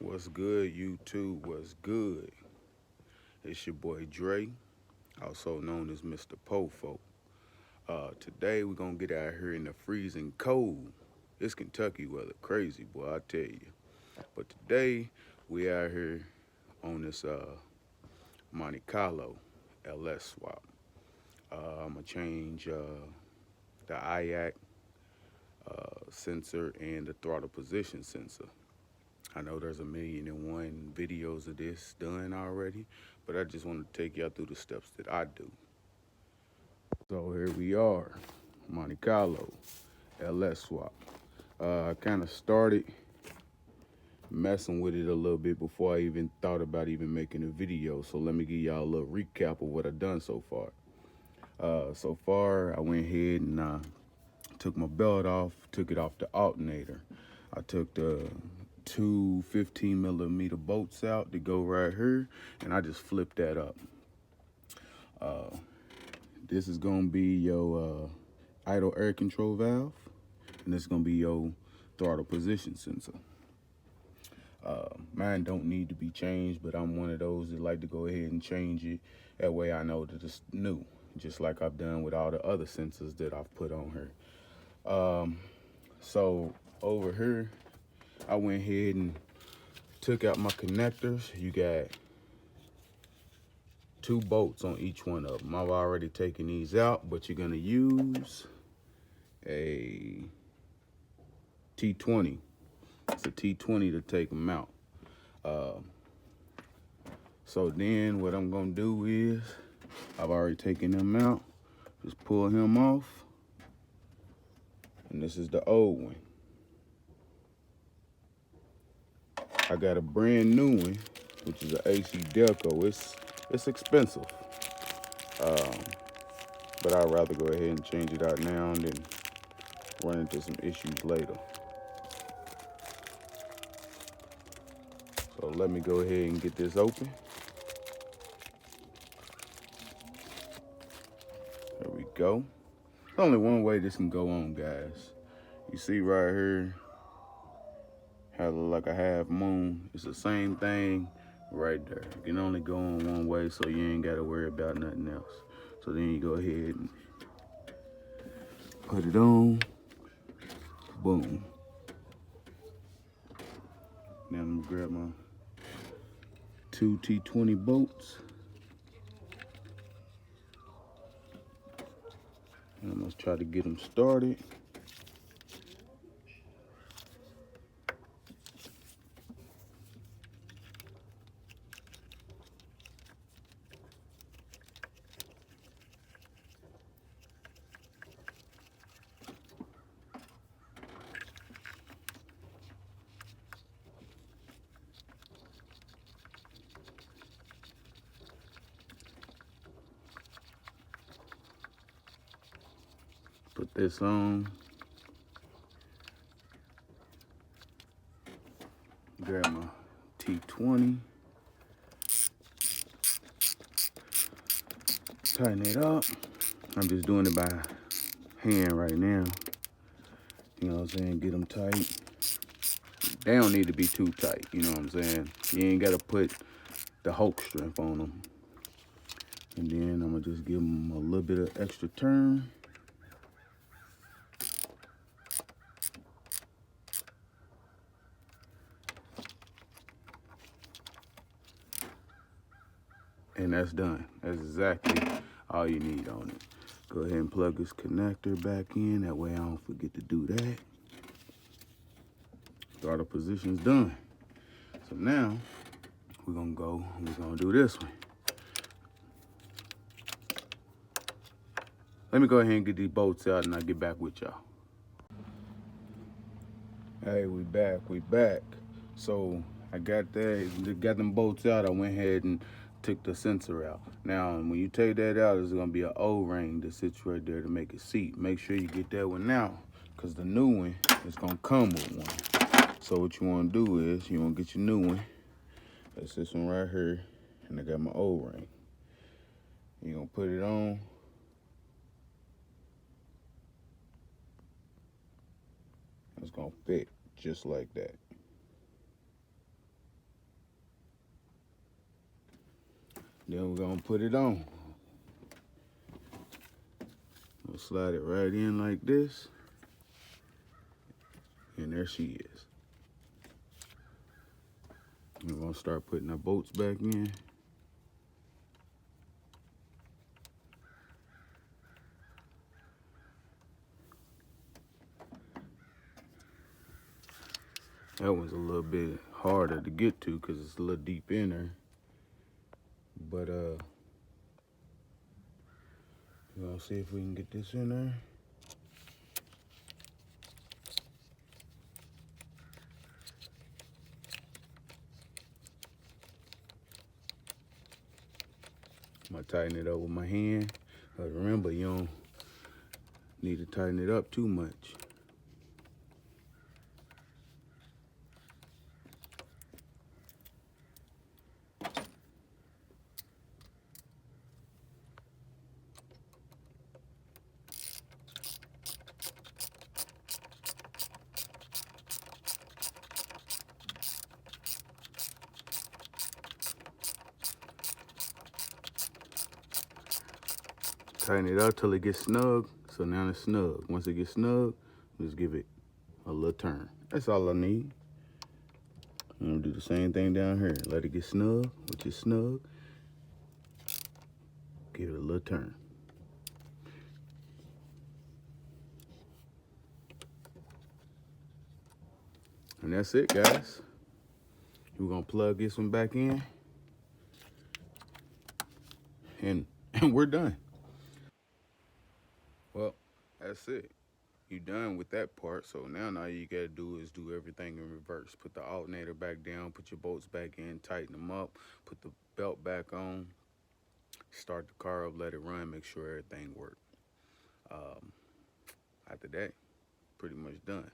What's good, YouTube? What's good? It's your boy Dre, also known as Mr. Pofo. Today we're gonna get out here in the freezing cold. It's Kentucky weather, crazy boy, I tell you. But today we out here on this Monte Carlo LS swap. I'm gonna change the IAC sensor and the throttle position sensor. I know there's a million and one videos of this done already, but I just want to take y'all through the steps that I do. So here we are, Monte Carlo, LS swap. I kind of started messing with it a little bit before I even thought about even making a video. So let me give y'all a little recap of what I've done so far. So far, I went ahead and took my belt off, took it off the alternator. I took the two 15mm bolts out to go right here, and I just flipped that up. This is gonna be your idle air control valve, and this is gonna be your throttle position sensor. Mine don't need to be changed, but I'm one of those that like to go ahead and change it. That way I know that it's new, just like I've done with all the other sensors that I've put on here. So over here, I went ahead and took out my connectors. You got two bolts on each one of them. I've already taken these out, but you're gonna use a T20. It's a T20 to take them out. So then what I'm gonna do is, I've already taken them out. Just pull him off. And this is the old one. I got a brand new one, which is an AC Delco. It's expensive. But I'd rather go ahead and change it out now than run into some issues later. So let me go ahead and get this open. There we go. There's only one way this can go on, guys. You see right here, has like a half moon. It's the same thing right there. You can only go on one way, so you ain't gotta worry about nothing else. So then you go ahead and put it on, boom. Now I'm gonna grab my two T20 bolts. And I'm gonna try to get them started. Put this on. Grab my T20. Tighten it up. I'm just doing it by hand right now. You know what I'm saying? Get them tight. They don't need to be too tight, you know what I'm saying? You ain't gotta put the Hulk strength on them. And then I'm gonna just give them a little bit of extra turn. And that's done. That's exactly all you need on it. Go ahead and plug this connector back in. That way I don't forget to do that. Throttle position's done. So now we're gonna do this one. Let me go ahead and get these bolts out and I'll get back with y'all. Hey, we back. So I got them bolts out. I went ahead and took the sensor out. Now, when you take that out, there's gonna be an O-ring that sits right there to make it seat. Make sure you get that one out, because the new one is gonna come with one. So what you wanna do is, you wanna get your new one. That's this one right here, and I got my O-ring. You're gonna put it on. It's gonna fit just like that. Then we're gonna put it on. We'll slide it right in like this. And there she is. We're gonna start putting our bolts back in. That one's a little bit harder to get to because it's a little deep in there. But we're gonna see if we can get this in there. I'm gonna tighten it up with my hand. But remember, you don't need to tighten it up too much. Tighten it up till it gets snug. So now it's snug. Once it gets snug, just give it a little turn. That's all I need. I'm gonna do the same thing down here. Let it get snug, which is snug. Give it a little turn. And that's it, guys. We're gonna plug this one back in. And we're done. Well, that's it. You done with that part. So now all you gotta do is do everything in reverse. Put the alternator back down, put your bolts back in, tighten them up, put the belt back on, start the car up, let it run, make sure everything works. After that, pretty much done.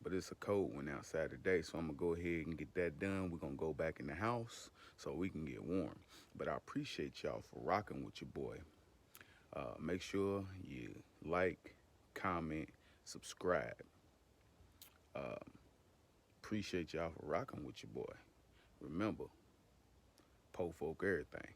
But it's a cold one outside today, so I'm gonna go ahead and get that done. We're gonna go back in the house so we can get warm. But I appreciate y'all for rocking with your boy. Make sure you like, comment, subscribe. Appreciate y'all for rocking with your boy. Remember, po folk everything.